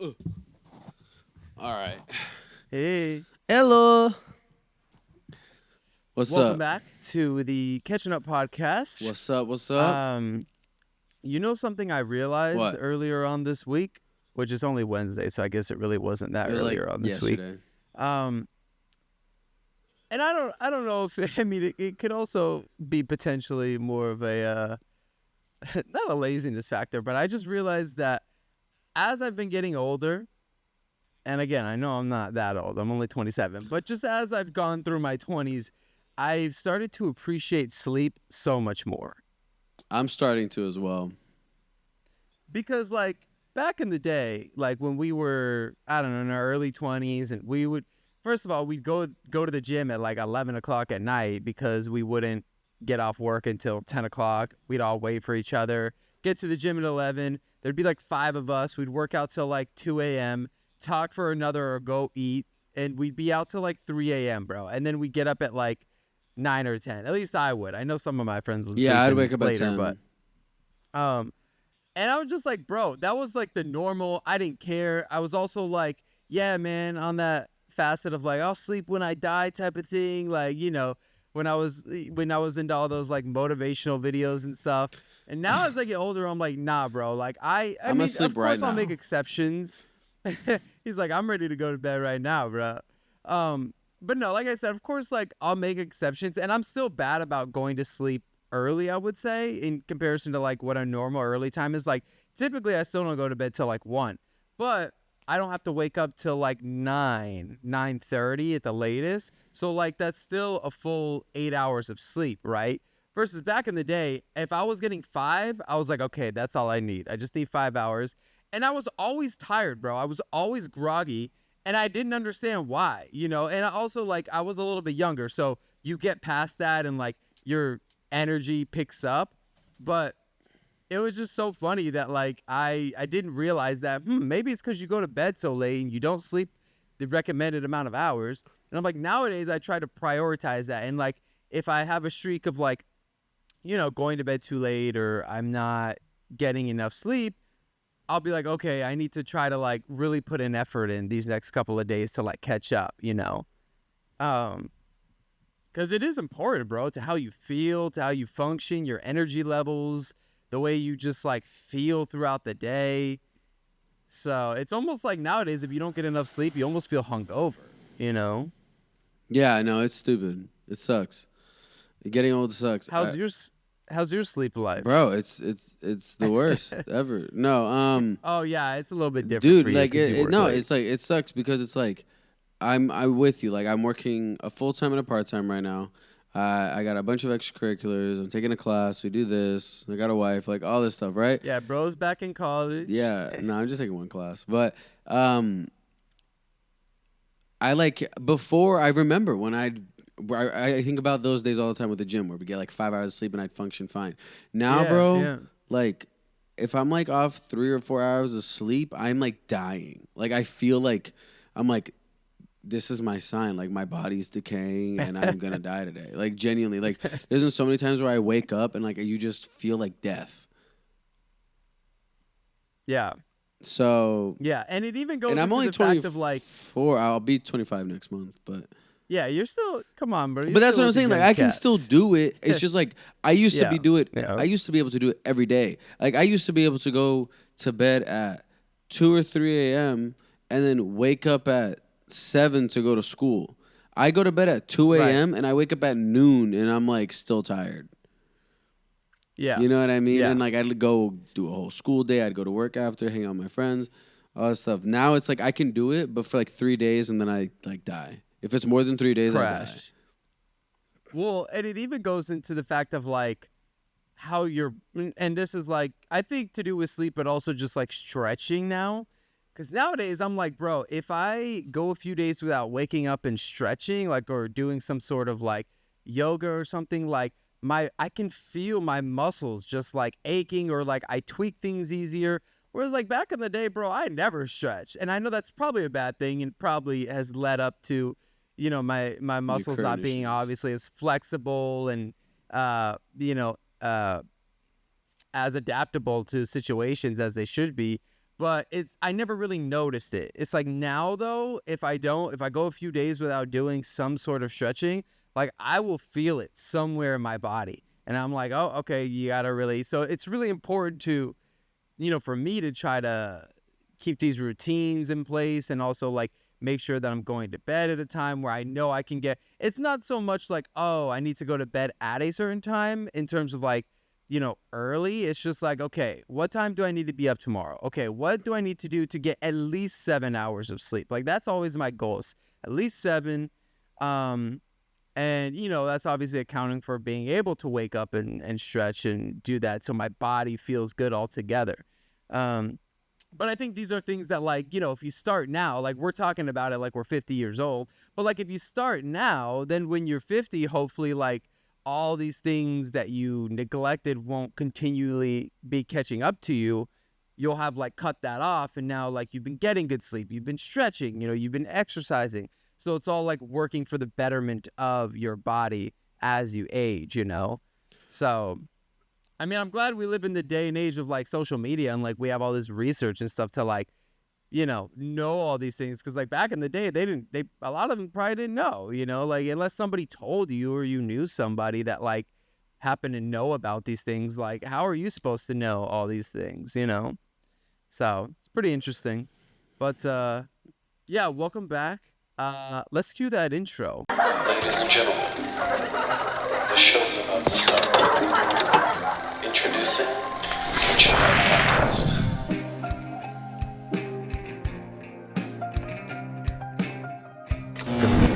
All right. Hey, Hello. What's welcome up? back to the Catchin Up Podcast. What's up? What's up? You know something I realized What? earlier on this week, which is only Wednesday, so I guess it really wasn't that It was earlier like on this week. yesterday. And I don't know if it could also be potentially more of a not a laziness factor, but I just realized that as I've been getting older, and again, I know I'm not that old. I'm only 27, but just as I've gone through my 20s, I've started to appreciate sleep so much more. I'm starting to as well. Because like back in the day, like when we were, I don't know, in our early 20s, and we would, first of all, we'd go to the gym at like 11 o'clock at night because we wouldn't get off work until 10 o'clock. We'd all wait for each other, get to the gym at 11. There'd be like 5 of us. We'd work out till like 2 a.m., talk for another or go eat, and we'd be out till like 3 a.m., bro. And then we'd get up at like 9 or 10. At least I would. I know some of my friends would Yeah, I'd sleep wake in up later, at 10. but and I was just like, bro, that was like the normal. I didn't care. I was also like, yeah, man, on that facet of like, I'll sleep when I die type of thing. Like, you know, when I was into all those like motivational videos and stuff. And now as I get older, I'm like, nah, bro. Like I I'm mean, asleep of course right I'll now. make exceptions. He's like, I'm ready to go to bed right now, bro. But no, like I said, of course, like I'll make exceptions, and I'm still bad about going to sleep early, I would say, in comparison to like what a normal early time is. Like typically I still don't go to bed till like 1, but I don't have to wake up till like 9:30 at the latest. So like that's still a full 8 hours of sleep, right? Versus back in the day, if I was getting 5, I was like, okay, that's all I need. I just need 5 hours. And I was always tired, bro. I was always groggy, and I didn't understand why, you know? And I also like I was a little bit younger, so you get past that and like your energy picks up. But it was just so funny that like I didn't realize that maybe it's because you go to bed so late and you don't sleep the recommended amount of hours. And I'm like, nowadays I try to prioritize that. And like if I have a streak of like, you know, going to bed too late or I'm not getting enough sleep, I'll be like, okay, I need to try to like really put an effort in these next couple of days to like catch up, you know? Because it is important, bro, to how you feel, to how you function, your energy levels, the way you just like feel throughout the day. So it's almost like nowadays, if you don't get enough sleep, you almost feel hungover, you know? Yeah, I know. It's stupid. It sucks. Getting old sucks. How's your sleep life? Bro, it's the worst ever. No, Oh yeah, it's a little bit different dude, for you like 'cause you work late. it's like it sucks because it's like I'm with you. Like I'm working a full time and a part time right now. I got a bunch of extracurriculars. I'm taking a class. We do this. I got a wife. Like all this stuff, right? Yeah, bro's back in college. Yeah. No, I'm just taking one class, but I like before. I remember when I think about those days all the time with the gym where we get like 5 hours of sleep and I'd function fine. Now, Yeah, bro, yeah. like if I'm like off 3 or 4 hours of sleep, I'm like dying. Like I feel like I'm like this is my sign. Like my body's decaying and I'm gonna die today. Like genuinely, like there's been so many times where I wake up and like you just feel like death. Yeah. So Yeah, and it even goes and I'm into only the fact of like, 24. I'll be 25 next month, but. yeah, you're still, come on, bro. But that's what I'm saying. Like I can still do it. It's just like I used to Yeah. Yeah. I used to be able to do it every day. Like I used to be able to go to bed at 2 or 3 a.m. and then wake up at 7 to go to school. I go to bed at 2 a.m. and I wake up at noon and I'm like still tired. Yeah. You know what I mean? Yeah. And like I'd go do a whole school day. I'd go to work after, hang out with my friends, all that stuff. Now it's like I can do it, but for like 3 days and then I like die. If it's more than 3 days, Crash. Well, and it even goes into the fact of like how you're, and this is like, I think to do with sleep, but also just like stretching now. Because nowadays I'm like, bro, if I go a few days without waking up and stretching, like, or doing some sort of like yoga or something, like I can feel my muscles just like aching or like I tweak things easier. Whereas like back in the day, bro, I never stretched. And I know that's probably a bad thing and probably has led up to, you know, my muscles current not being issues. obviously as flexible and, you know, as adaptable to situations as they should be. but I never really noticed it. It's like now though, if I go a few days without doing some sort of stretching, like I will feel it somewhere in my body. And I'm like, oh, okay, you gotta really. So it's really important to, for me to try to keep these routines in place and also like make sure that I'm going to bed at a time where I know I can get. It's not so much like, oh, I need to go to bed at a certain time in terms of like, early. It's just like, okay, what time do I need to be up tomorrow? Okay, what do I need to do to get at least 7 hours of sleep? Like that's always my goals, at least 7. And that's obviously accounting for being able to wake up and stretch and do that so my body feels good altogether. But I think these are things that, like, if you start now, like we're talking about it like we're 50 years old, but like if you start now, then when you're 50, hopefully like all these things that you neglected won't continually be catching up to you. You'll have like cut that off, and now like you've been getting good sleep, you've been stretching, you've been exercising. So it's all like working for the betterment of your body as you age, So, I mean, I'm glad we live in the day and age of like social media and like we have all this research and stuff to like, know all these things. Because like back in the day, a lot of them probably didn't know, like unless somebody told you or you knew somebody that like happened to know about these things, like how are you supposed to know all these things, So it's pretty interesting. But yeah, welcome back. Let's cue that intro. Ladies and gentlemen, the show's about to start. Introducing Catchin Up Podcast.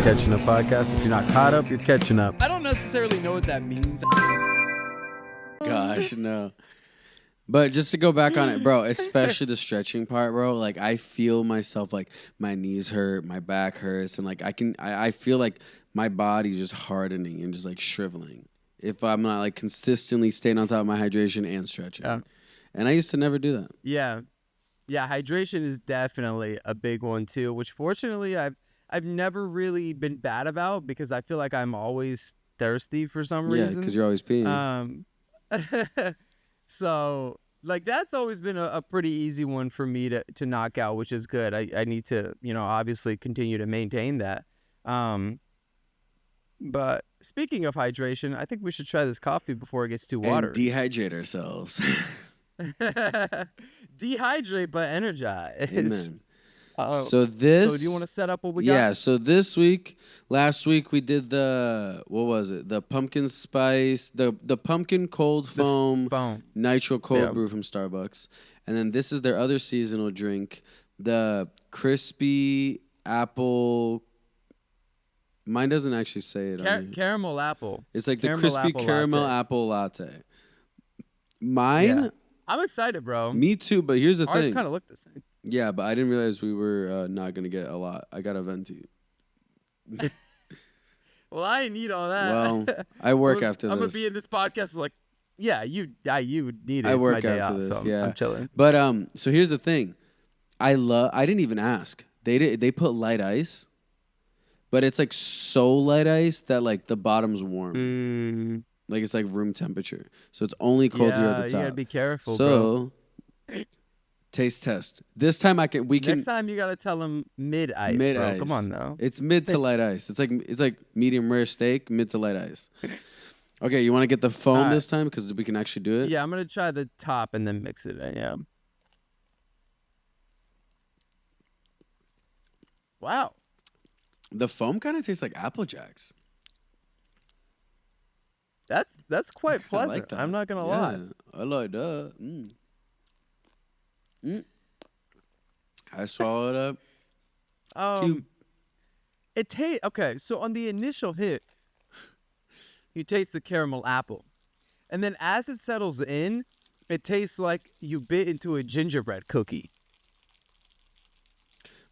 Catching Up Podcast. If you're not caught up, you're catching up. I don't necessarily know what that means. Gosh, no. But just to go back on it, bro, especially the stretching part, bro, like I feel myself like my knees hurt, my back hurts, and like I feel like my body just hardening and just like shriveling if I'm not like consistently staying on top of my hydration and stretching. Yeah. And I used to never do that. Yeah. Yeah, hydration is definitely a big one too, which fortunately I've never really been bad about because I feel like I'm always thirsty for some reason. Yeah, because you're always peeing. So, like, that's always been a pretty easy one for me to knock out, which is good. I need to, obviously continue to maintain that. But speaking of hydration, I think we should try this coffee before it gets too watery. And dehydrate ourselves. Dehydrate but energize. Amen. So do you want to set up what we got? Yeah, so last week we did the pumpkin spice, the pumpkin cold foam, nitro cold brew from Starbucks. And then this is their other seasonal drink, the crispy apple. Mine doesn't actually say it on here. Caramel apple. It's like the crispy caramel apple latte. Mine? Yeah. I'm excited, bro. Me too, but here's the thing. Ours kind of look the same. Yeah, but I didn't realize we were not going to get a lot. I got a venti. Well, I didn't need all that. Well, I work after this. I'm going to be in this podcast. It's like, yeah, you need it. I work it's my day after out, this, so yeah. I'm chilling. But so here's the thing. I didn't even ask. They put light ice, but it's like so light ice that like the bottom's warm. Like it's like room temperature. So it's only cold here at the top. You got to be careful, bro. Taste test. This time Next time you gotta tell them mid ice, bro. Come on now. It's mid to light ice. It's like medium rare steak, mid to light ice. Okay, you want to get the foam this time because we can actually do it. Yeah, I'm gonna try the top and then mix it. Yeah. Wow. The foam kind of tastes like Apple Jacks. That's quite pleasant. Like that. I'm not gonna lie. I like that. I swallowed up. It tastes okay. So on the initial hit, you taste the caramel apple, and then as it settles in, it tastes like you bit into a gingerbread cookie.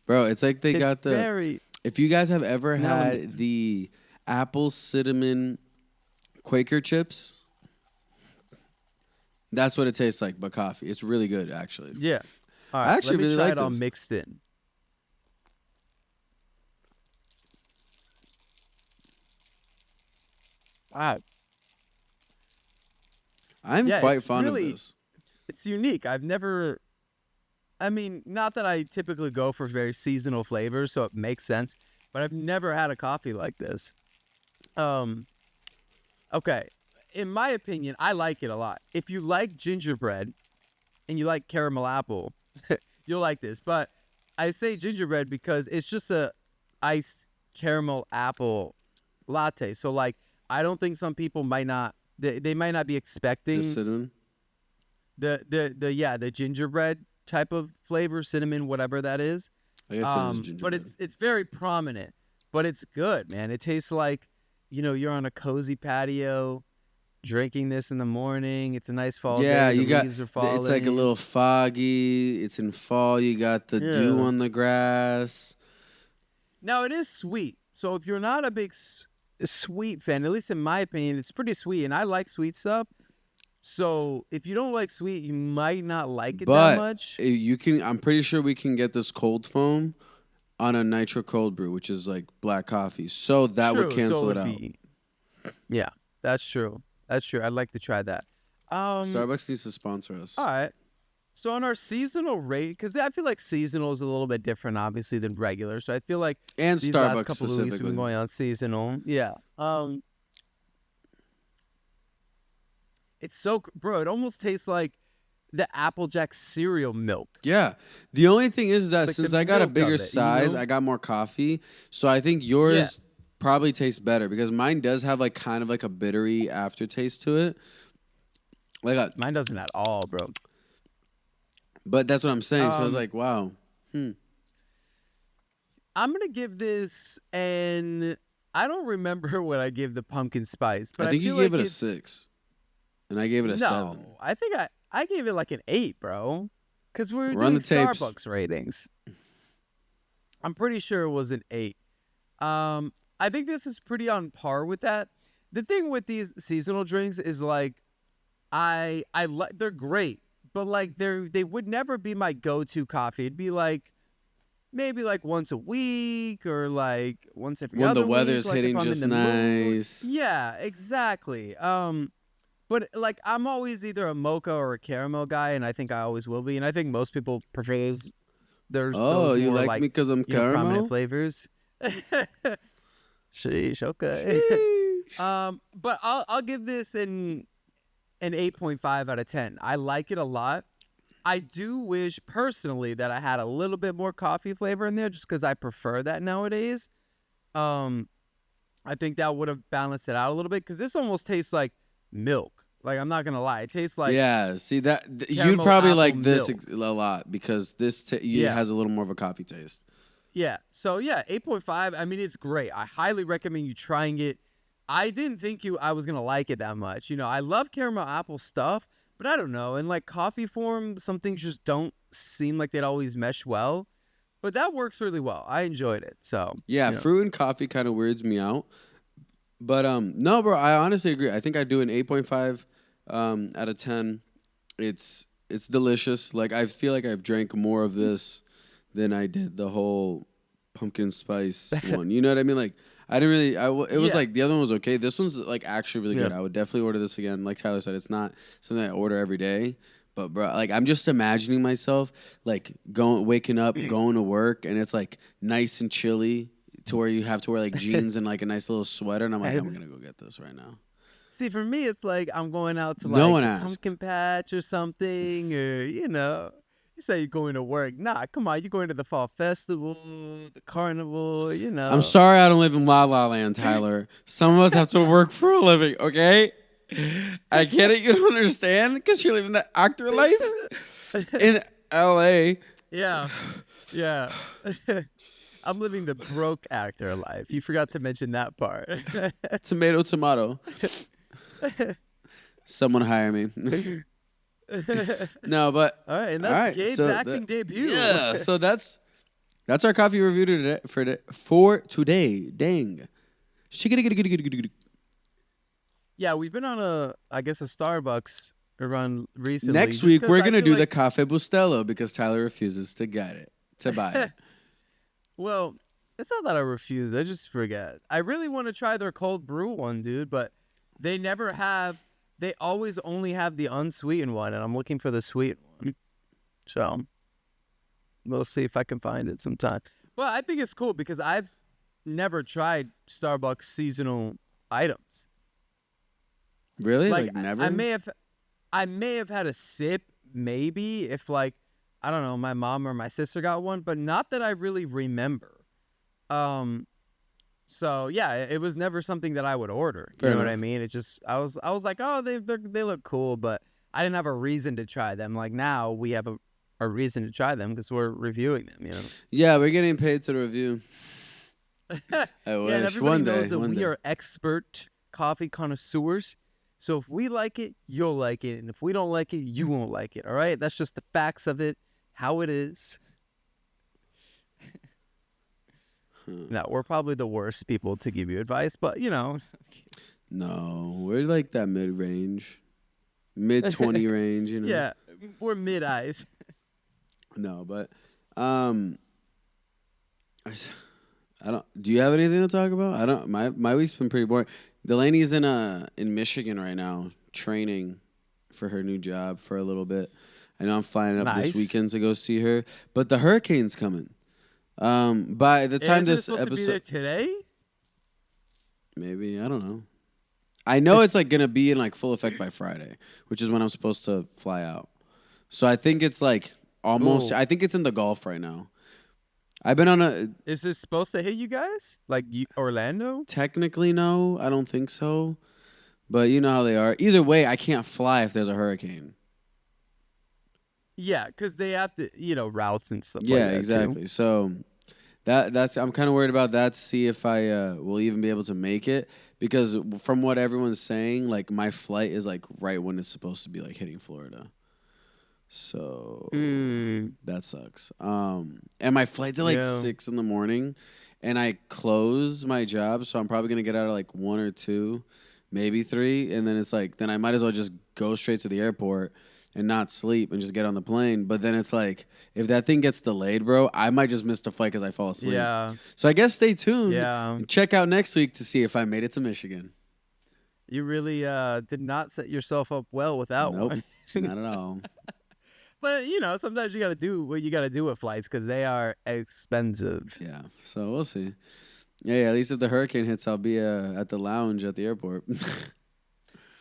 Bro, it's like they got the. Very. If you guys have ever had the apple cinnamon Quaker chips, that's what it tastes like, but coffee. It's really good, actually. Yeah. All right, I actually let me really try like it all this. mixed in. All right. I'm quite fond of this. It's unique. I've never I mean, not that I typically go for very seasonal flavors, so it makes sense. But I've never had a coffee like this. Okay. In my opinion, I like it a lot. If you like gingerbread and you like caramel apple, you'll like this. But I say gingerbread because it's just a iced caramel apple latte. So like, I don't think some people might not. They might not be expecting The cinnamon. the gingerbread type of flavor, cinnamon, whatever that is. I guess it is gingerbread. But it's very prominent. But it's good, man. It tastes like, you're on a cozy patio, drinking this in the morning. It's a nice fall day. Yeah, The leaves are falling. it's like a little foggy. It's in fall. You got the dew on the grass. Now, it is sweet. So if you're not a big sweet fan, at least in my opinion, it's pretty sweet. And I like sweet stuff. So if you don't like sweet, you might not like it that much. You can. I'm pretty sure we can get this cold foam on a nitro cold brew, which is like black coffee. So that would cancel it out. Yeah, that's true. That's true. I'd like to try that. Starbucks needs to sponsor us. All right. So on our seasonal rate, because I feel like seasonal is a little bit different, obviously, than regular. So I feel like and these Starbucks last couple of weeks we've been going on seasonal. Yeah. It's so, bro, it almost tastes like the Applejack cereal milk. Yeah. The only thing is that Like since the I got a milk bigger of it, size, I got more coffee. So I think yours probably tastes better because mine does have like kind of like a bittery aftertaste to it. Mine doesn't at all, bro. But that's what I'm saying. So I was like, wow. I'm going to give this I don't remember what I give the pumpkin spice. But I think you feel gave like it a 6. And I gave it a 7. I think I gave it like an 8, bro. Because we're on doing the tapes. Starbucks ratings. I'm pretty sure it was an 8. I think this is pretty on par with that. The thing with these seasonal drinks is like, I like they're great, but like they would never be my go-to coffee. It'd be like maybe like once a week or like once every other week. When the weather's like hitting if I'm just in the mood. nice. Yeah, exactly. But like I'm always either a mocha or a caramel guy, and I think I always will be. And I think most people prefer those. There's those you more like me because I'm prominent caramel? flavors. Sheesh, okay. But I'll give this an 8.5 out of 10. I like it a lot. I do wish personally that I had a little bit more coffee flavor in there, just because I prefer that nowadays. I think that would have balanced it out a little bit, because this almost tastes like milk. Like, I'm not gonna lie, it tastes like see that you'd caramel probably apple like this milk. a lot because this has a little more of a coffee taste. Yeah. So yeah, 8.5. I mean, it's great. I highly recommend you trying it. I didn't think I was gonna like it that much. I love caramel apple stuff, but I don't know. In like coffee form, some things just don't seem like they'd always mesh well. But that works really well. I enjoyed it. So yeah, fruit and coffee kind of weirds me out. But no, bro, I honestly agree. I think I do an 8.5 out of 10. It's delicious. Like, I feel like I've drank more of this than I did the whole pumpkin spice one. You know what I mean? Like, I didn't really. It was like the other one was okay. This one's like actually really good. I would definitely order this again. Like Tyler said, it's not something I order every day. But bro, like I'm just imagining myself like waking up, going to work, and it's like nice and chilly to where you have to wear like jeans and like a nice little sweater, and I'm like, I'm gonna go get this right now. See, for me, it's like I'm going out to No like one a asked. pumpkin patch or something, or you say you're going to work. Nah, come on, you're going to the fall festival, the carnival. I'm sorry, I don't live in La La Land, Tyler. Some of us have to work for a living, okay? I get it. You don't understand because you're living the actor life in LA. Yeah. I'm living the broke actor life. You forgot to mention that part. Tomato. Someone hire me. No, but all right, and that's Gabe's acting debut. Yeah, so that's our coffee review today for today. Dang. Yeah, we've been on a Starbucks run recently. Next week we're gonna do the Cafe Bustelo because Tyler refuses to buy it. Well, it's not that I refuse. I just forget. I really want to try their cold brew one, dude, but they never have. They always only have the unsweetened one, and I'm looking for the sweet one. So, We'll see if I can find it sometime. Well, I think it's cool because I've never tried Starbucks seasonal items. Really? Like never? I may have had a sip, maybe if like I don't know, my mom or my sister got one, but not that I really remember. So yeah, it was never something that I would order. You know what I mean? It just I was like, oh, they look cool, but I didn't have a reason to try them. Like now we have a reason to try them because we're reviewing them. You know? Yeah, we're getting paid to review. I wish. Yeah, and everybody One knows day, that one we day. are expert coffee connoisseurs. So if we like it, you'll like it, and if we don't like it, you won't like it. All right, that's just the facts of it, how it is. No, we're probably the worst people to give you advice, but you know. No, we're like that mid-range, mid-20 range. You know. Yeah, we're mid-eyes. No, but I don't. Do you have anything to talk about? I don't. My week's been pretty boring. Delaney's in Michigan right now, training for her new job for a little bit. I know I'm flying up this weekend to go see her, but the hurricane's coming. By the time this supposed episode, to be there today? maybe I don't know. I know it's like gonna be in like full effect by Friday, which is when I'm supposed to fly out. So I think it's like almost. Ooh. I think it's in the Gulf right now. I've been on a. Is this supposed to hit you guys? Like Orlando? Technically, no, I don't think so. But you know how they are. Either way, I can't fly if there's a hurricane. Yeah, because they have to, routes and stuff Yeah, like that. exactly. Too. So that's I'm kind of worried about that to see if I will even be able to make it because from what everyone's saying, like my flight is like right when it's supposed to be like hitting Florida. So that sucks. And my flight's at like 6 a.m, and I close my job, so I'm probably gonna get out at like 1 or 2, maybe 3, and then it's like then I might as well just go straight to the airport and not sleep and just get on the plane. But then it's like if that thing gets delayed, bro, I might just miss the flight because I fall asleep. Yeah. So I guess stay tuned. Yeah. And check out next week to see if I made it to Michigan. You really did not set yourself up well with that one. Not at all. But, sometimes you got to do what you got to do with flights because they are expensive. Yeah, so we'll see. Yeah, at least if the hurricane hits, I'll be at the lounge at the airport.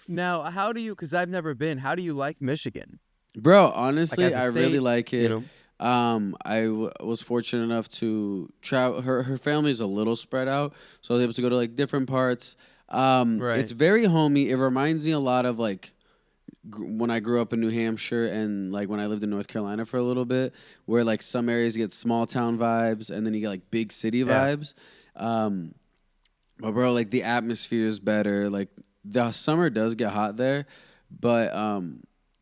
Now, how do you, because I've never been, how do you like Michigan? Bro, honestly, Like, as a I really state, like it. I was fortunate enough to travel. Her family's a little spread out, so I was able to go to like different parts. Right. It's very homey. It reminds me a lot of like when I grew up in New Hampshire and like when I lived in North Carolina for a little bit, where like some areas get small town vibes and then you get like big city vibes. But bro, like the atmosphere is better. Like the summer does get hot there, but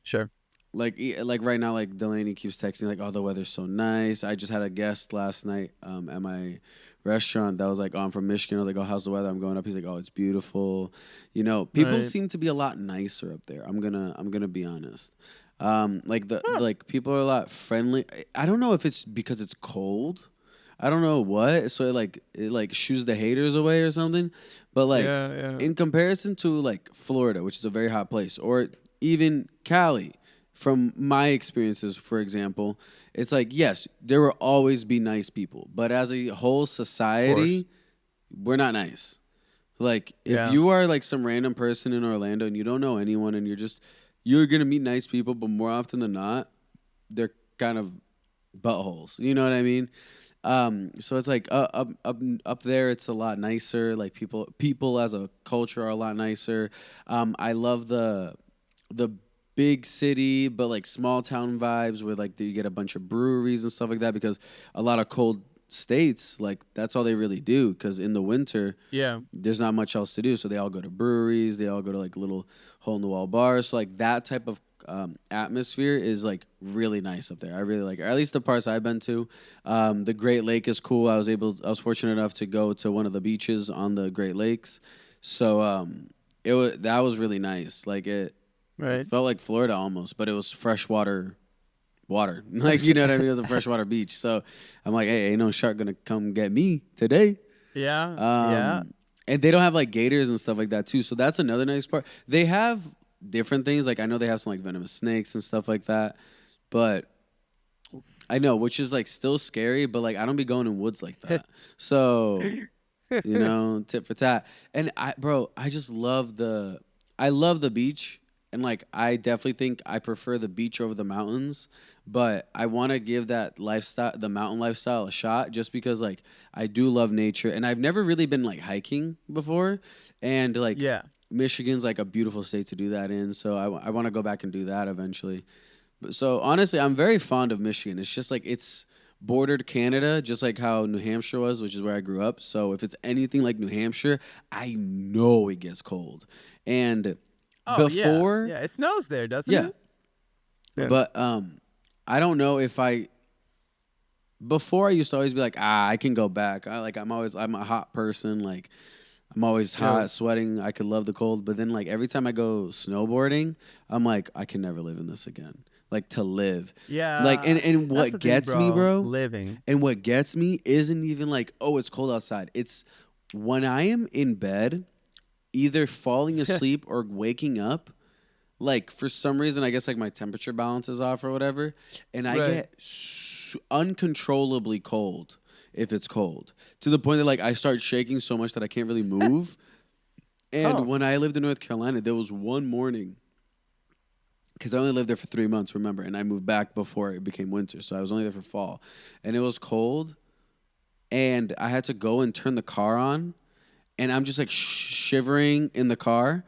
Sure. like right now, like Delaney keeps texting like, "Oh, the weather's so nice." I just had a guest last night at my restaurant that was like, "Oh, I'm from Michigan." I was like, "Oh, how's the weather?" I'm going up. He's like, "Oh, it's beautiful." People seem to be a lot nicer up there. I'm gonna be honest. Like people are a lot friendly. I don't know if it's because it's cold. I don't know what. So it shoos the haters away or something. But like in comparison to like Florida, which is a very hot place, or even Cali. From my experiences, for example, it's like, yes, there will always be nice people. But as a whole society, we're not nice. Like, if you are like some random person in Orlando and you don't know anyone and you're going to meet nice people, but more often than not, they're kind of buttholes. You know what I mean? So it's like up there, it's a lot nicer. Like people as a culture are a lot nicer. I love the big city, but like small town vibes where like you get a bunch of breweries and stuff like that because a lot of cold states, like that's all they really do because in the winter, there's not much else to do. So they all go to breweries, they all go to like little hole in the wall bars. So like that type of atmosphere is like really nice up there. I really like it. Or at least the parts I've been to. The Great Lake is cool. I was fortunate enough to go to one of the beaches on the Great Lakes. So that was really nice. Like it felt like Florida almost, but it was freshwater water. Like, you know what I mean? It was a freshwater beach. So I'm like, hey, ain't no shark gonna come get me today. Yeah. And they don't have like gators and stuff like that too. So that's another nice part. They have different things. Like I know they have some like venomous snakes and stuff like that. But I know, which is like still scary, but like I don't be going in woods like that. So, tit for tat. And I just love I love the beach, and like I definitely think I prefer the beach over the mountains, but I want to give that lifestyle, the mountain lifestyle, a shot just because like I do love nature, and I've never really been like hiking before, and like Yeah. Michigan's like a beautiful state to do that in, so I want to go back and do that eventually. So honestly, I'm very fond of Michigan. It's just like it's bordered Canada, just like how New Hampshire was, which is where I grew up. So if it's anything like New Hampshire, I know it gets cold. And Oh before, yeah, it snows there, doesn't yeah, it? Yeah. but I don't know if before I used to always be like, I can go back. I'm a hot person. Like I'm always hot, sweating. I could love the cold, but then like every time I go snowboarding, I'm like, I can never live in this again. Like to live. Yeah. Like and That's what the gets thing, me, bro, living. and what gets me isn't even like, oh, it's cold outside. It's when I am in bed, either falling asleep or waking up, like for some reason, I guess like my temperature balance is off or whatever, and I Right. get uncontrollably cold if it's cold, to the point that like I start shaking so much that I can't really move. And Oh. when I lived in North Carolina, there was one morning, because I only lived there for 3 months, remember, and I moved back before it became winter, so I was only there for fall, and it was cold, and I had to go and turn the car on, and I'm just like shivering in the car,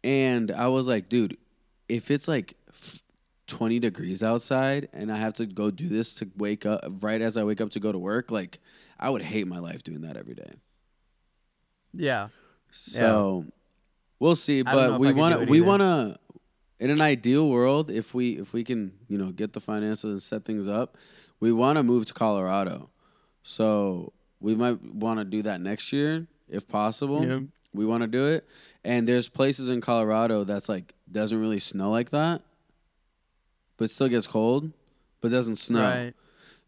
and I was like, dude, if it's like 20 degrees outside and I have to go do this to wake up right as I wake up to go to work, like I would hate my life doing that every day. Yeah. So we'll see, I don't know but if we I could want do to it we either. want to in an ideal world, if we can, get the finances and set things up, we want to move to Colorado. So we might want to do that next year if possible. Yeah. We want to do it. And there's places in Colorado that's like doesn't really snow like that, but still gets cold, but doesn't snow. Right.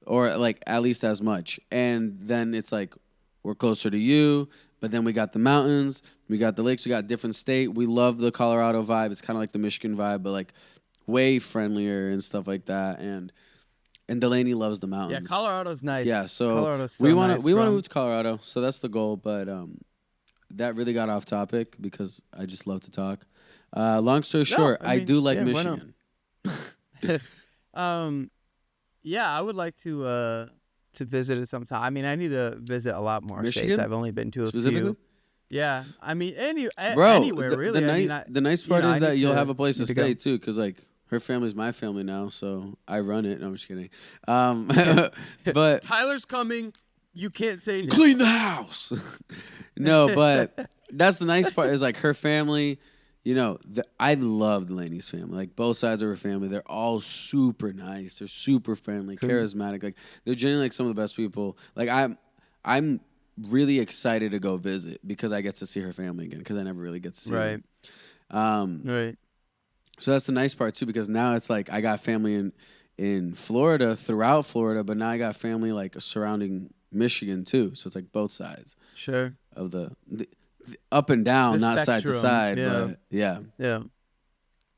Or like at least as much. And then it's like we're closer to you, but then we got the mountains, we got the lakes, we got different state. We love the Colorado vibe. It's kind of like the Michigan vibe, but like way friendlier and stuff like that. And Delaney loves the Yeah, mountains. Colorado's nice. Yeah, so Colorado's so we want to nice, we want to bro. move to Colorado. So that's the goal, but that really got off topic because I just love to talk. Long story short, I I mean, do like yeah, why not? Michigan. Yeah, I would like to visit it sometime. I mean, I need to visit a lot more states. Michigan? I've only been to a Specifically? few. Yeah, I mean, Bro, anywhere really. The nice part is that you'll have a place to need to go. stay too, because like her family's my family now, so I run it. No, I'm just kidding. But Tyler's coming. You can't say no. clean the house. No, but that's the nice part is like her family. I love Delaney's family. Like both sides of her family, they're all super nice. They're super friendly, charismatic. Like they're genuinely like some of the best people. Like I'm really excited to go visit because I get to see her family again because I never really get to see Right. them. Right. So that's the nice part too, because now it's like I got family in Florida, throughout Florida, but now I got family like surrounding Michigan too. So it's like both sides Sure. of the up and down, The not side to spectrum, side, yeah. but yeah. Yeah.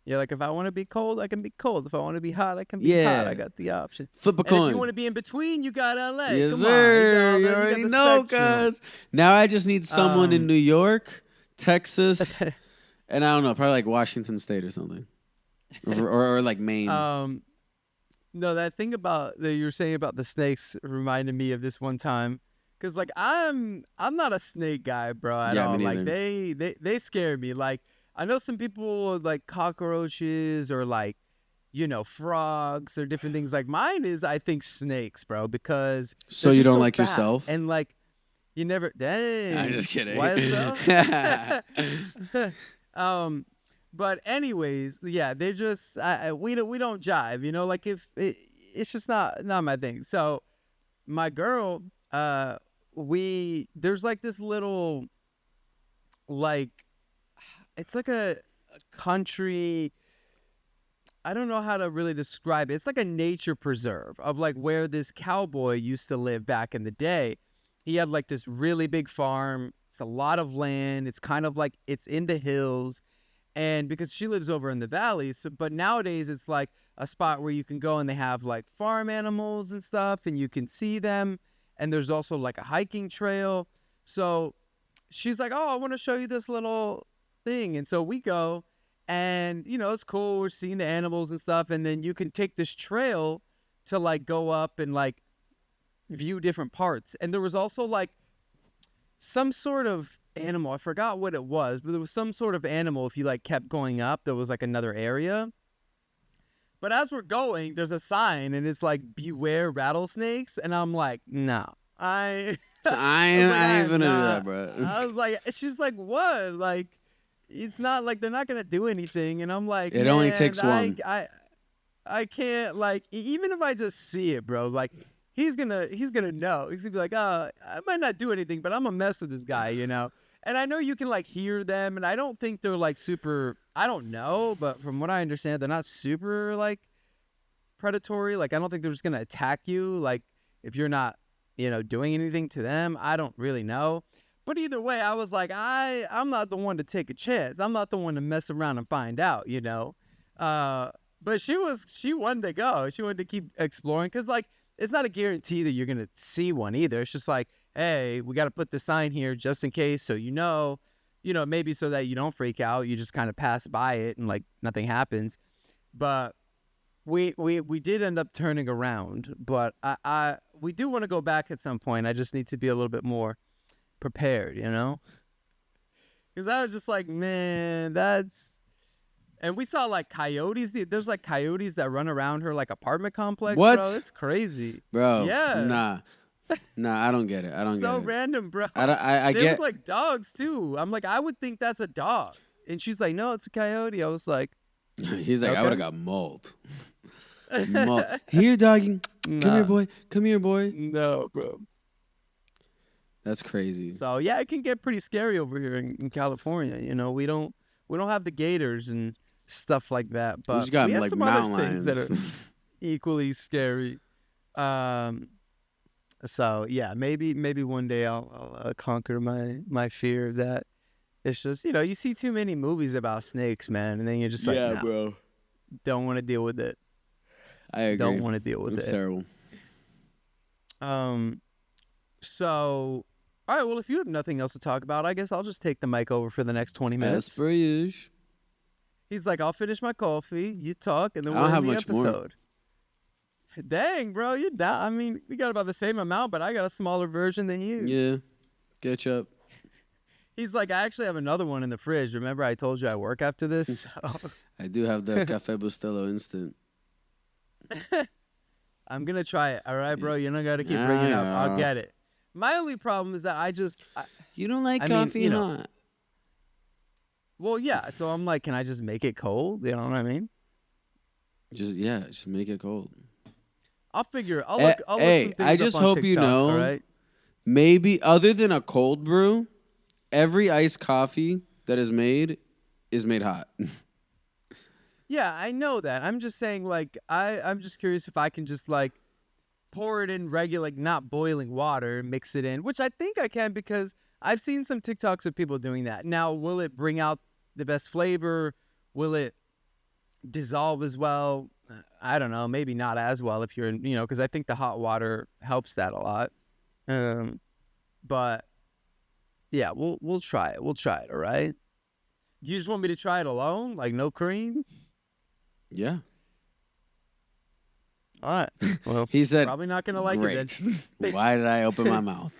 Yeah, like if I want to be cold, I can be cold. If I want to be hot, I can be Yeah. hot. I got the option. Flip a And coin. if you want to be in between, you got LA. Yes, Come sir. on. You got already the know, spectrum. cuz. Now I just need someone in Um, New York, Texas, and I don't know, probably like Washington State or something, or like Maine. No, that thing about that you were saying about the snakes reminded me of this one time. Cause like I'm not a snake guy, bro, at Yeah, all. me Like neither. they scare me. Like I know some people like cockroaches or like, frogs or different things. Like mine is I think snakes, bro, because So they're you just don't like fast. yourself? And like you never dang. I'm just kidding. Why so? But anyways, yeah, they just we don't jive, like if it's just not my thing. So my girl, there's like this little, like, it's like a country, I don't know how to really describe it. It's like a nature preserve of like where this cowboy used to live back in the day. He had like this really big farm. It's a lot of land. It's kind of like it's in the hills. And because she lives over in the valley, but nowadays it's like a spot where you can go and they have like farm animals and stuff and you can see them. And there's also like a hiking trail. So she's like, oh, I want to show you this little thing. And so we go and, it's cool. We're seeing the animals and stuff. And then you can take this trail to like go up and like view different parts. And there was also like some sort of animal. I forgot what it was, but there was some sort of animal. If you like kept going up, there was like another area. But as we're going, there's a sign and it's like beware rattlesnakes. And I'm like, no, I ain't gonna do that, bro. I was like, she's like, what? Like, it's not like they're not gonna do anything. And I'm like, it only takes one. I can't, like, even if I just see it, bro, like, he's gonna know. He's gonna be like, I might not do anything, but I'm gonna mess with this guy, And I know you can like hear them, and I don't think they're like super. I don't know, but from what I understand, they're not super like predatory. Like I don't think they're just gonna attack you. Like if you're not, doing anything to them. I don't really know. But either way, I was like, I'm not the one to take a chance. I'm not the one to mess around and find out, But she wanted to go. She wanted to keep exploring because like it's not a guarantee that you're gonna see one either. It's just like, hey, we got to put the sign here just in case, so maybe so that you don't freak out. You just kind of pass by it and like nothing happens. But we did end up turning around. But we do want to go back at some point. I just need to be a little bit more prepared, Because I was just like, man, that's. And we saw like coyotes. There's like coyotes that run around her like apartment complex. What? Bro, it's crazy. Bro, yeah. Nah, I don't get it. I don't get it. So random, bro. I they get. look like dogs too. I'm like, I would think that's a dog. And she's like, no, it's a coyote. I was like. He's like, okay. I would have got mauled. Here, doggy. Come here, boy. Come here, boy. No, bro. That's crazy. So yeah, it can get pretty scary over here in California. We don't have the gators and stuff like that, but we have like some other things that are equally scary. So yeah, maybe one day I'll conquer my fear of that. It's just you see too many movies about snakes, man, and then you're just like, nah, bro, don't want to deal with it. I agree. Don't want to deal with it's it. Terrible. So. All right, well, if you have nothing else to talk about, I guess I'll just take the mic over for the next 20 minutes. That's for you. He's like, I'll finish my coffee, you talk, and then we'll have end the much episode. More. Dang, bro, you're down. I mean, we got about the same amount, but I got a smaller version than you. Yeah, catch up. He's like, I actually have another one in the fridge. Remember I told you I work after this? So. I do have the Cafe Bustelo Instant. I'm going to try it. All right, bro, you don't got to keep bringing it up. I'll get it. My only problem is that you don't like coffee hot. Well, yeah. So I'm like, can I just make it cold? You know what I mean? Just make it cold. I'll figure. I'll look some things I just up on hope TikTok, you know. All right? Maybe other than a cold brew, every iced coffee that is made hot. Yeah, I know that. I'm just saying, like, I'm just curious if I can just like. Pour it in regular, like not boiling water, mix it in, which I think I can because I've seen some TikToks of people doing that. Now, will it bring out the best flavor? Will it dissolve as well? I don't know. Maybe not as well if you're, because I think the hot water helps that a lot. But yeah, we'll try it. We'll try it. All right. You just want me to try it alone, like no cream? Yeah. All right. Well, he said, probably not going to like great. it then. Why did I open my mouth?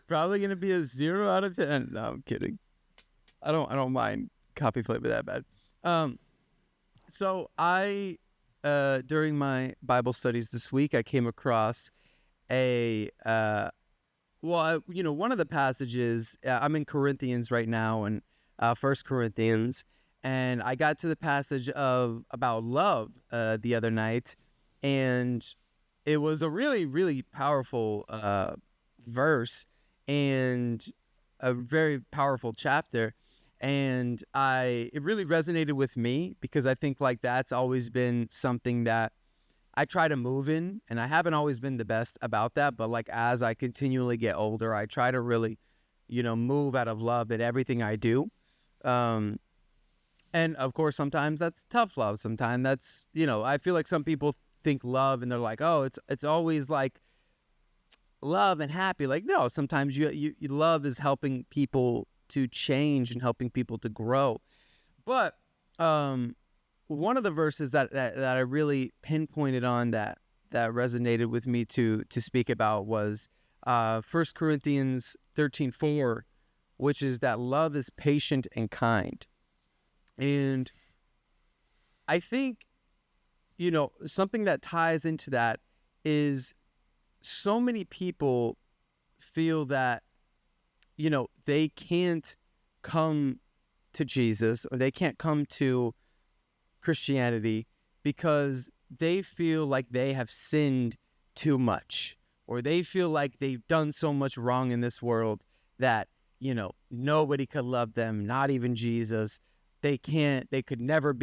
Probably going to be a 0 out of 10. No, I'm kidding. I don't mind coffee flavor that bad. So I, during my Bible studies this week, I came across one of the passages, I'm in Corinthians right now, and 1 Corinthians, and I got to the passage about love the other night, and it was a really, really powerful verse and a very powerful chapter, and it really resonated with me because I think like that's always been something that I try to move in, and I haven't always been the best about that, but like as I continually get older, I try to really, move out of love in everything I do. And of course, sometimes that's tough love. Sometimes that's, I feel like some people think love and they're like, oh, it's always like love and happy. Like, no, sometimes you love is helping people to change and helping people to grow. But one of the verses that I really pinpointed on that resonated with me to speak about was 1 Corinthians 13:4, which is that love is patient and kind. And I think, something that ties into that is so many people feel that, they can't come to Jesus or they can't come to Christianity because they feel like they have sinned too much, or they feel like they've done so much wrong in this world that, nobody could love them, not even Jesus. They could never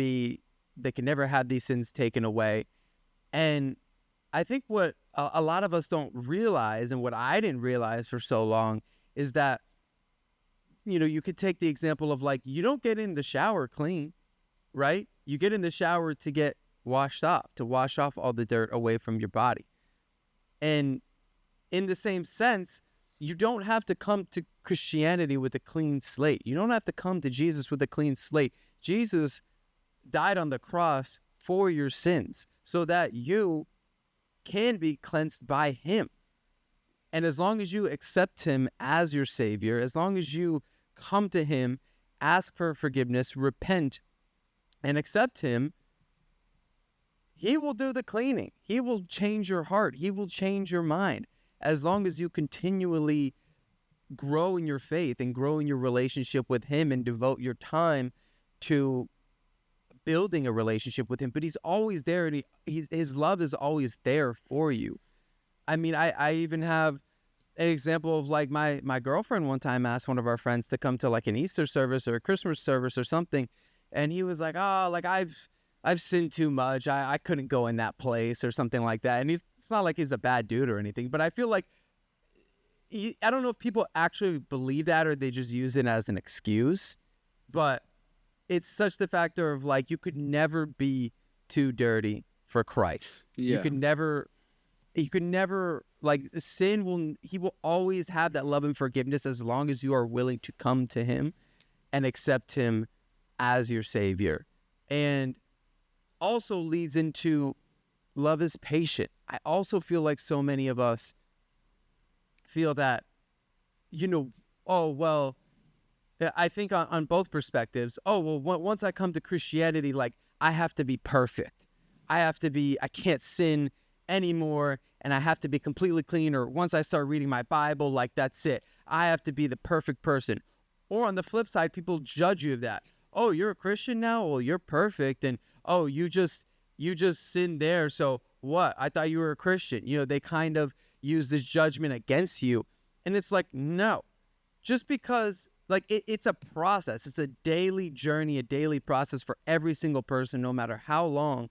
have these sins taken away. And I think what a lot of us don't realize, and what I didn't realize for so long, is that, you could take the example of like, you don't get in the shower clean, right? You get in the shower to get washed off, to wash off all the dirt away from your body. And in the same sense, you don't have to come to Christianity with a clean slate. You don't have to come to Jesus with a clean slate. Jesus died on the cross for your sins so that you can be cleansed by him. And as long as you accept him as your savior, as long as you come to him, ask for forgiveness, repent, and accept him, he will do the cleaning. He will change your heart. He will change your mind. As long as you continually grow in your faith and grow in your relationship with him and devote your time to building a relationship with him. But he's always there, and his love is always there for you. I mean, I even have an example of like my girlfriend one time asked one of our friends to come to like an Easter service or a Christmas service or something. And he was like, oh, like I've sinned too much. I couldn't go in that place or something like that. And it's not like he's a bad dude or anything, but I feel like, I don't know if people actually believe that or they just use it as an excuse, but it's such the factor of like, you could never be too dirty for Christ. Yeah. You could never, like, he will always have that love and forgiveness as long as you are willing to come to him and accept him as your savior. And also leads into love is patient. I also feel like so many of us feel that, oh, well, I think on both perspectives, oh, well, once I come to Christianity, like, I have to be perfect. I can't sin anymore, and I have to be completely clean, or once I start reading my Bible, like, that's it. I have to be the perfect person. Or on the flip side, people judge you of that. Oh, you're a Christian now? Well, you're perfect, and oh, you just sinned there, so what? I thought you were a Christian. They kind of use this judgment against you, and it's like, no. Just because, like, it's a process. It's a daily journey, a daily process for every single person, no matter how long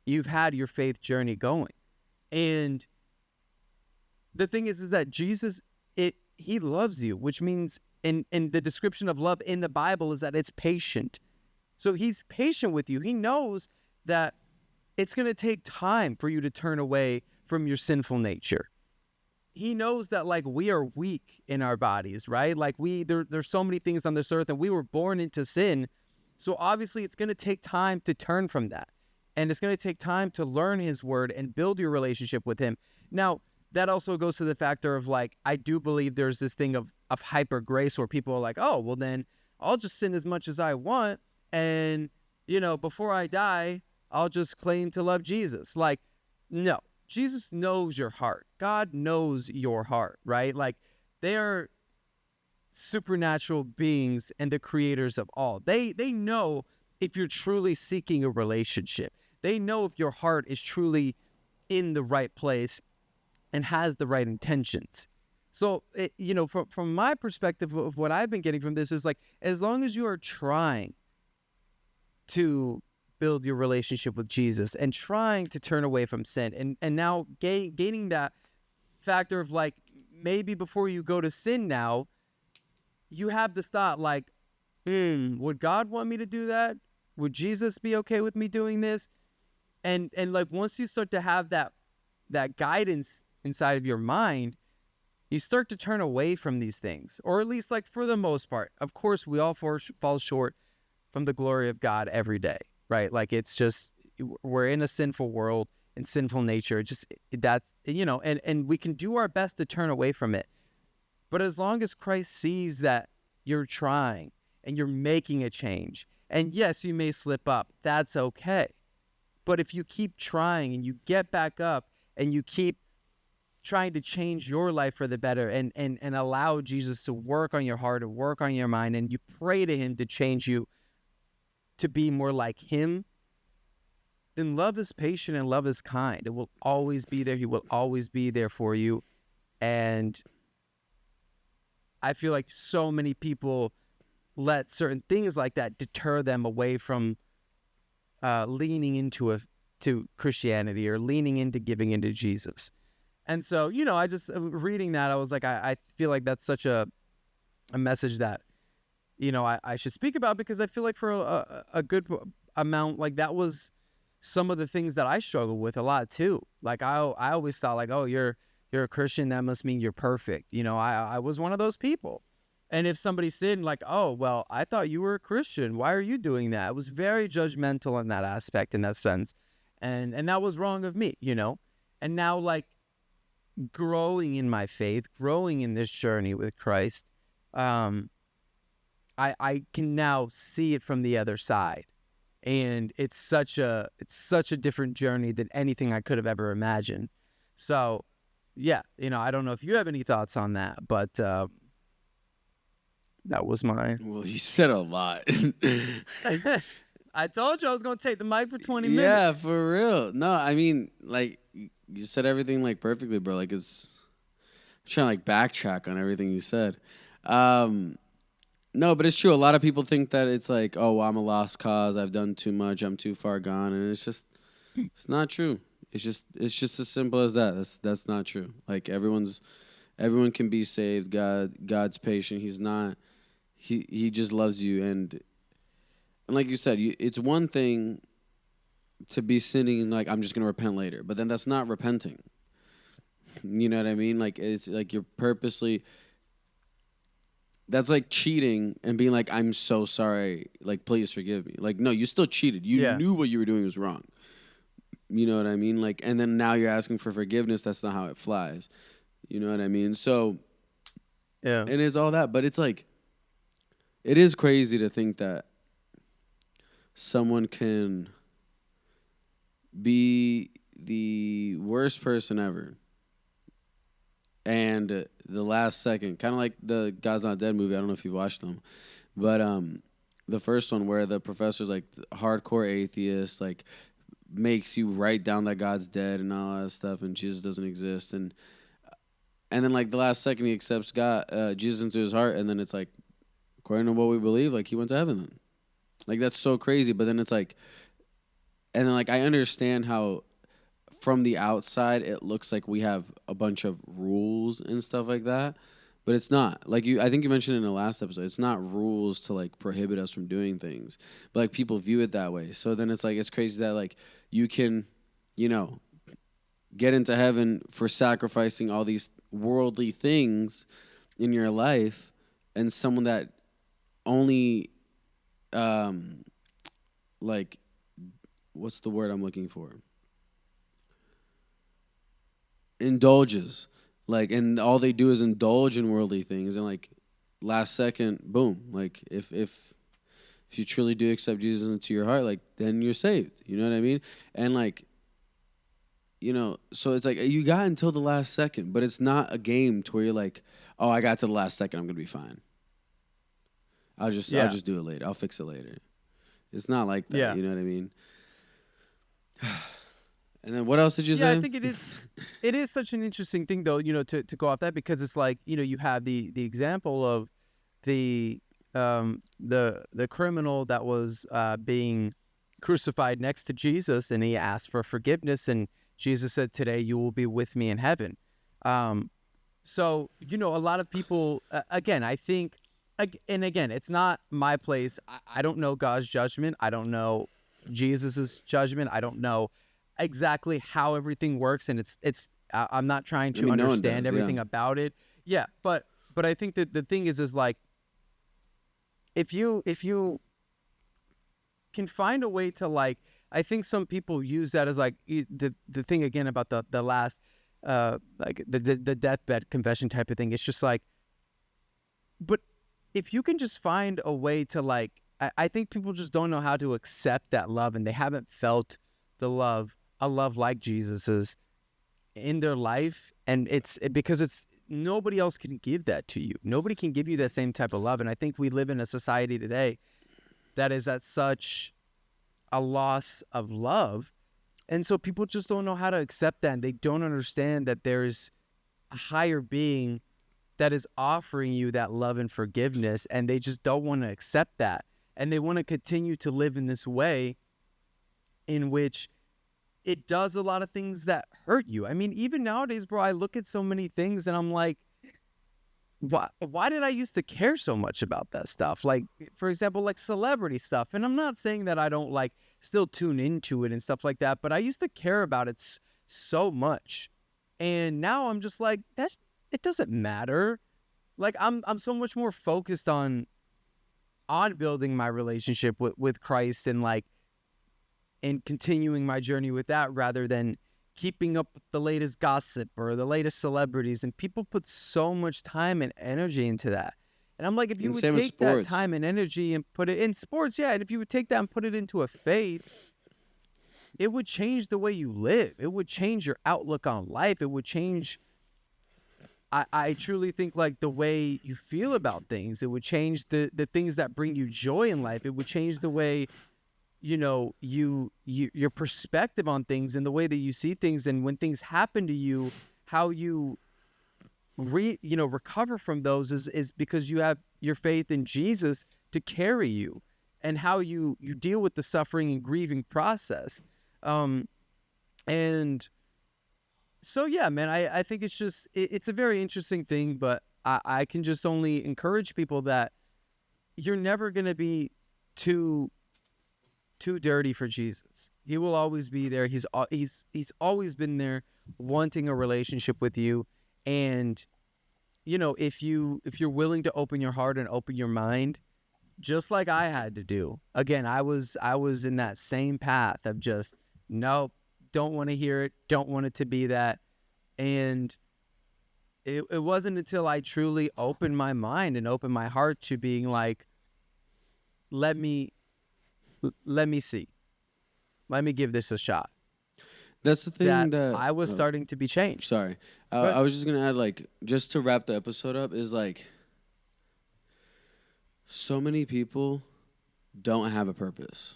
you've had your faith journey going. And the thing is that Jesus, he loves you, which means in the description of love in the Bible is that it's patient. So he's patient with you. He knows that it's going to take time for you to turn away from your sinful nature. He knows that, like, we are weak in our bodies, right? Like, there's so many things on this earth, and we were born into sin. So obviously it's going to take time to turn from that. And it's going to take time to learn his word and build your relationship with him. Now, that also goes to the factor of, like, I do believe there's this thing of hyper grace where people are like, oh, well, then I'll just sin as much as I want. And, before I die, I'll just claim to love Jesus. Like, no. Jesus knows your heart. God knows your heart, right? Like, they are supernatural beings and the creators of all. They know if you're truly seeking a relationship. They know if your heart is truly in the right place and has the right intentions. So, from my perspective of what I've been getting from this is like, as long as you are trying to build your relationship with Jesus and trying to turn away from sin and now gaining that factor of like, maybe before you go to sin now, you have this thought like, would God want me to do that? would Jesus be okay with me doing this? And like once you start to have that guidance inside of your mind, you start to turn away from these things, or at least like for the most part. Of course, we all fall short from the glory of God every day, right? Like it's just, we're in a sinful world and sinful nature. That's, and we can do our best to turn away from it. But as long as Christ sees that you're trying and you're making a change, and yes, you may slip up, that's okay. But if you keep trying and you get back up and you keep trying to change your life for the better and allow Jesus to work on your heart and work on your mind, and you pray to him to change you to be more like him, then love is patient and love is kind. It will always be there. He will always be there for you. And I feel like so many people let certain things like that deter them away from leaning into Christianity or leaning into giving into Jesus. And so, I just reading that, I was like, I feel like that's such a message that, I should speak about, because I feel like for a good amount, like that was some of the things that I struggled with a lot too. Like I always thought like, oh, you're a Christian, that must mean you're perfect. I was one of those people. And if somebody said like, oh, well, I thought you were a Christian, why are you doing that? I was very judgmental in that aspect, in that sense. And that was wrong of me, And now like growing in my faith, growing in this journey with Christ, I can now see it from the other side. And it's such a different journey than anything I could have ever imagined. So yeah, I don't know if you have any thoughts on that, but that was mine. Well, you said a lot. I told you I was going to take the mic for 20 minutes. Yeah, for real. No, I mean, like, you said everything, like, perfectly, bro. Like, I'm trying to, like, backtrack on everything you said. No, but it's true. A lot of people think that it's like, oh, well, I'm a lost cause. I've done too much. I'm too far gone. And it's not true. It's just as simple as that. That's not true. Like, everyone can be saved. God's patient. He's not. He just loves you. And like you said, it's one thing to be sinning, like, I'm just going to repent later. But then that's not repenting. You know what I mean? Like, it's like you're purposely... That's like cheating and being like, I'm so sorry. Like, please forgive me. Like, no, you still cheated. You knew what you were doing was wrong. You know what I mean? Like, and then now you're asking for forgiveness. That's not how it flies. You know what I mean? So, yeah. And it's all that. But it's like, it is crazy to think that someone can be the worst person ever, and the last second, kind of like the God's Not Dead movie. I don't know if you've watched them, but the first one where the professor's like hardcore atheist, like makes you write down that God's dead and all that stuff, and Jesus doesn't exist, and then like the last second he accepts Jesus into his heart, and then it's like, according to what we believe, like he went to heaven then. Like, that's so crazy. But then it's like, and then like I understand how from the outside it looks like we have a bunch of rules and stuff like that, but it's not. Like, I think you mentioned in the last episode, it's not rules to like prohibit us from doing things, but like people view it that way. So then it's like, it's crazy that like you can, get into heaven for sacrificing all these worldly things in your life, and someone that only like, what's the word I'm looking for? Indulges, like, and all they do is indulge in worldly things, and like last second, boom, like if you truly do accept Jesus into your heart, like, then you're saved. You know what I mean? And like, so it's like you got until the last second, but it's not a game to where you're like, oh, I got to the last second, I'm gonna be fine. I'll just do it later. I'll fix it later. It's not like that. Yeah. You know what I mean? And then what else did you say? Yeah, I think it is such an interesting thing, though, to go off that, because it's like, you have the example of the criminal that was being crucified next to Jesus, and he asked for forgiveness, and Jesus said, today you will be with me in heaven. So, a lot of people, again, I think and again, it's not my place. I don't know God's judgment. I don't know Jesus's judgment. I don't know exactly how everything works, and I'm not trying to understand everything about it. Yeah, but I think that the thing is like, if you can find a way to like, I think some people use that as like the thing again about the last like the deathbed confession type of thing. It's just like, but if you can just find a way to like, I think people just don't know how to accept that love, and they haven't felt a love like Jesus's in their life, and because nobody else can give that to you. Nobody can give you that same type of love, and I think we live in a society today that is at such a loss of love, and so people just don't know how to accept that, and they don't understand that there's a higher being that is offering you that love and forgiveness, and they just don't want to accept that, and they want to continue to live in this way in which it does a lot of things that hurt you. I mean, even nowadays, bro, I look at so many things and I'm like, why did I used to care so much about that stuff? Like, for example, like celebrity stuff. And I'm not saying that I don't like still tune into it and stuff like that, but I used to care about it so much. And now I'm just like, it doesn't matter. Like, I'm so much more focused on building my relationship with Christ and like, and continuing my journey with that rather than keeping up with the latest gossip or the latest celebrities. And people put so much time and energy into that. And I'm like, if you would take that time and energy and put it in sports, yeah, and if you would take that and put it into a faith, it would change the way you live. It would change your outlook on life. It would change, I truly think, like the way you feel about things. It would change the things that bring you joy in life. It would change the way, you know, your perspective on things and the way that you see things, and when things happen to you, how you recover from those is because you have your faith in Jesus to carry you, and how you deal with the suffering and grieving process. And so yeah, man, I think it's just it's a very interesting thing, but I can just only encourage people that you're never gonna be too dirty for Jesus. He will always be there. He's always been there, wanting a relationship with you. And you know, if you're willing to open your heart and open your mind, just like I had to do. Again, I was in that same path of just, nope, don't want to hear it, don't want it to be that. And it wasn't until I truly opened my mind and opened my heart to being like, let me see. Let me give this a shot. That's the thing that I was starting to be changed. Sorry. I was just going to add, like, just to wrap the episode up, is like, so many people don't have a purpose.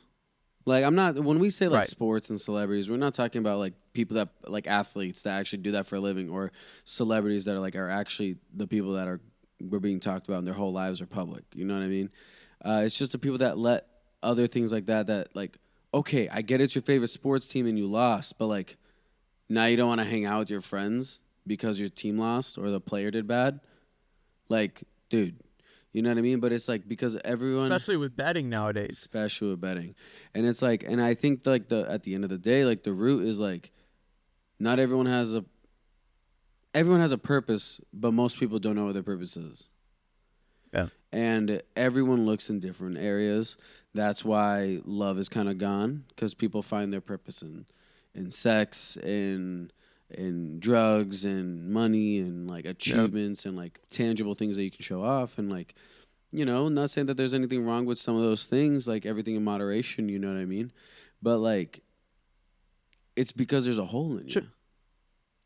Like, when we say like sports and celebrities, we're not talking about like people that like athletes that actually do that for a living, or celebrities that are actually the people that we're being talked about and their whole lives are public. You know what I mean? It's just the people that let other things like that like, okay, I get it's your favorite sports team and you lost, but like now you don't want to hang out with your friends because your team lost or the player did bad. Like, dude, you know what I mean? But it's like, because everyone, especially with betting nowadays, and it's like, and I think like at the end of the day, like the root is like, not everyone has a purpose, but most people don't know what their purpose is. Yeah. And everyone looks in different areas. That's why love is kind of gone, because people find their purpose in sex, in drugs, and money, and like achievements, and like tangible things that you can show off. And like, you know, not saying that there's anything wrong with some of those things, like everything in moderation, you know what I mean? But like, it's because there's a hole in you.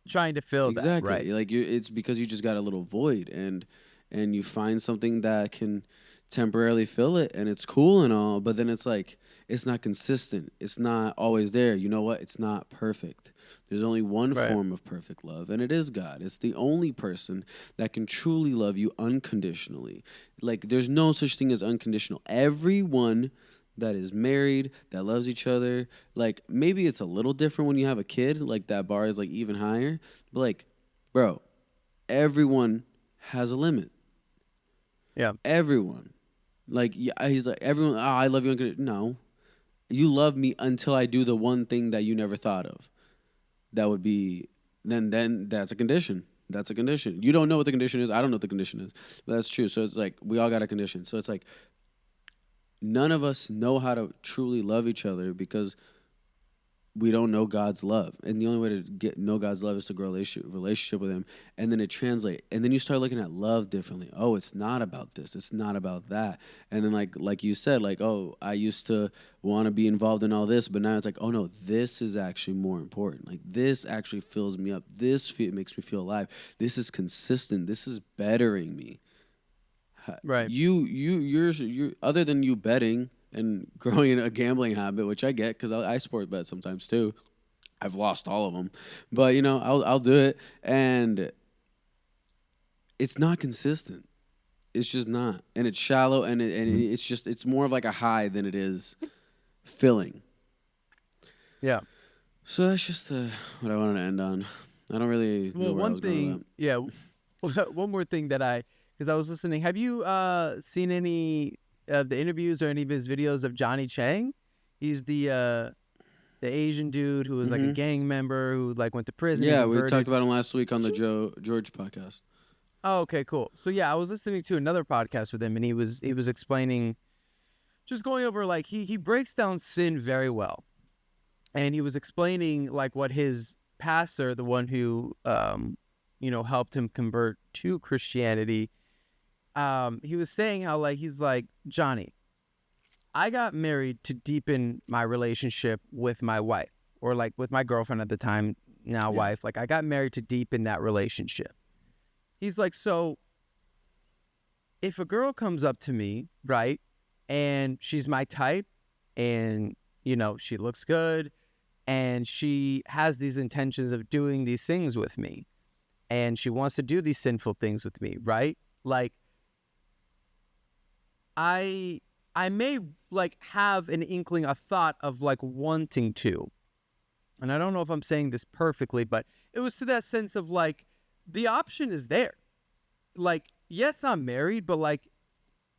Trying to fill that, right? Like it's because you just got a little void, and you find something that can temporarily fill it, and it's cool and all, but then it's like, it's not consistent. It's not always there. You know what? It's not perfect. There's only one form of perfect love, and it is God. It's the only person that can truly love you unconditionally. Like, there's no such thing as unconditional. Everyone that is married, that loves each other, like, maybe it's a little different when you have a kid, like that bar is like even higher, but like, bro, everyone has a limit. Yeah. Everyone. Like, yeah, he's like, everyone, I love you. No. You love me until I do the one thing that you never thought of. That would be, then that's a condition. That's a condition. You don't know what the condition is. I don't know what the condition is. But that's true. So it's like, we all got a condition. So it's like, none of us know how to truly love each other because we don't know God's love. And the only way to know God's love is to grow a relationship with him. And then it translates. And then you start looking at love differently. Oh, it's not about this. It's not about that. And then like you said, like, oh, I used to want to be involved in all this, but now it's like, oh no, this is actually more important. Like, this actually fills me up. This makes me feel alive. This is consistent. This is bettering me. Right. You're other than you betting and growing a gambling habit, which I get because I sport bet sometimes too. I've lost all of them, but I'll do it, and it's not consistent. It's just not, and it's shallow, and it's more of like a high than it is filling. Yeah. So that's just what I wanted to end on. I don't really know where I was going with that. Yeah. One more thing because I was listening. Have you seen any of the interviews or any of his videos of Johnny Chang? He's the Asian dude who was like a gang member who like went to prison. Yeah, we talked about him last week on the George podcast. Oh, okay, cool. So yeah, I was listening to another podcast with him, and he was explaining, just going over like he breaks down sin very well, and he was explaining like what his pastor, the one who helped him convert to Christianity. He was saying how like he's like, Johnny, I got married to deepen my relationship with my wife, or like with my girlfriend at the time, now wife. Like, I got married to deepen that relationship. He's like, so if a girl comes up to me, right, and she's my type, and she looks good, and she has these intentions of doing these things with me, and she wants to do these sinful things with me, right? Like, I may like have an inkling, a thought of like wanting to, and I don't know if I'm saying this perfectly, but it was to that sense of like, the option is there. Like, yes, I'm married, but like,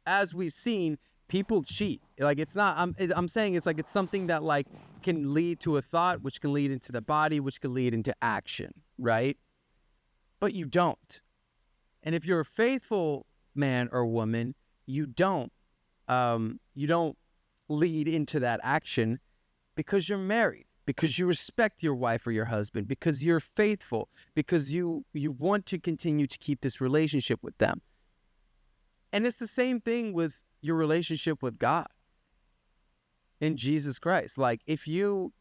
as we've seen, people cheat. Like, it's not, I'm saying it's like, it's something that like can lead to a thought, which can lead into the body, which can lead into action, right? But you don't. And if you're a faithful man or woman, you don't lead into that action because you're married, because you respect your wife or your husband, because you're faithful, because you want to continue to keep this relationship with them. And it's the same thing with your relationship with God in Jesus Christ. Like, if you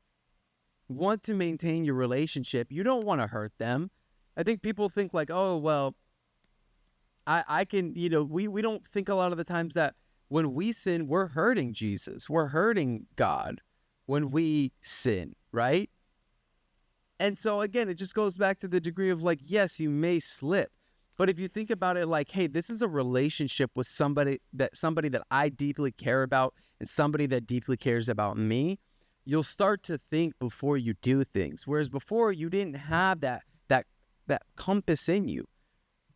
want to maintain your relationship, you don't want to hurt them. I think people think like, oh, well, I can, we don't think a lot of the times that when we sin, we're hurting Jesus. We're hurting God when we sin, right? And so again, it just goes back to the degree of like, yes, you may slip, but if you think about it like, hey, this is a relationship with somebody that I deeply care about and somebody that deeply cares about me, you'll start to think before you do things. Whereas before, you didn't have that compass in you.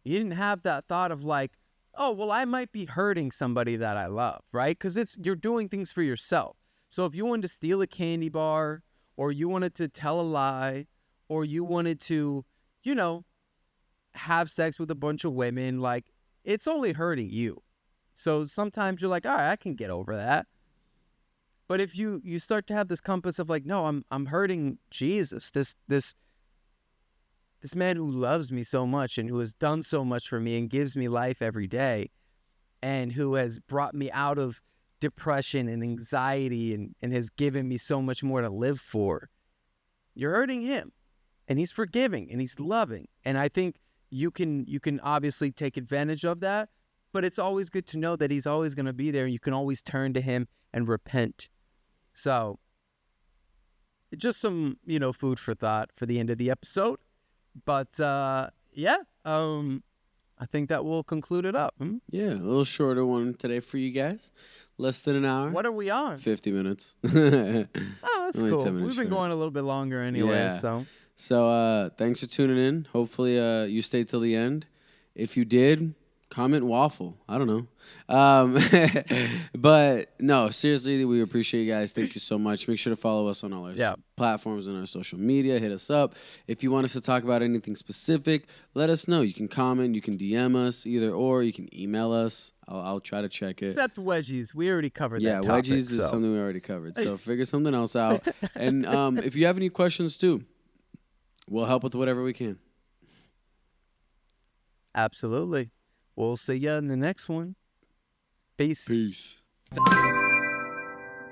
You didn't have that thought of like, oh, well, I might be hurting somebody that I love, right? Because you're doing things for yourself. So if you wanted to steal a candy bar, or you wanted to tell a lie, or you wanted to, have sex with a bunch of women, like, it's only hurting you. So sometimes you're like, all right, I can get over that. But if you start to have this compass of like, no, I'm hurting Jesus, this man who loves me so much and who has done so much for me and gives me life every day, and who has brought me out of depression and anxiety and has given me so much more to live for. You're hurting him, and he's forgiving and he's loving. And I think you can obviously take advantage of that, but it's always good to know that he's always going to be there, and you can always turn to him and repent. So just some, food for thought for the end of the episode. But I think that will conclude it up. Yeah, a little shorter one today for you guys. Less than an hour. What are we on? 50 minutes. Oh, that's cool. We've been going a little bit longer anyway, So thanks for tuning in. Hopefully you stayed till the end. If you did, comment waffle. I don't know. But no, seriously, we appreciate you guys. Thank you so much. Make sure to follow us on all our platforms and our social media. Hit us up. If you want us to talk about anything specific, let us know. You can comment, you can DM us, either or. You can email us. I'll try to check it. Except wedgies. We already covered that topic. Yeah, wedgies is something we already covered. So figure something else out. And if you have any questions too, we'll help with whatever we can. Absolutely. We'll see you in the next one. Peace. Peace.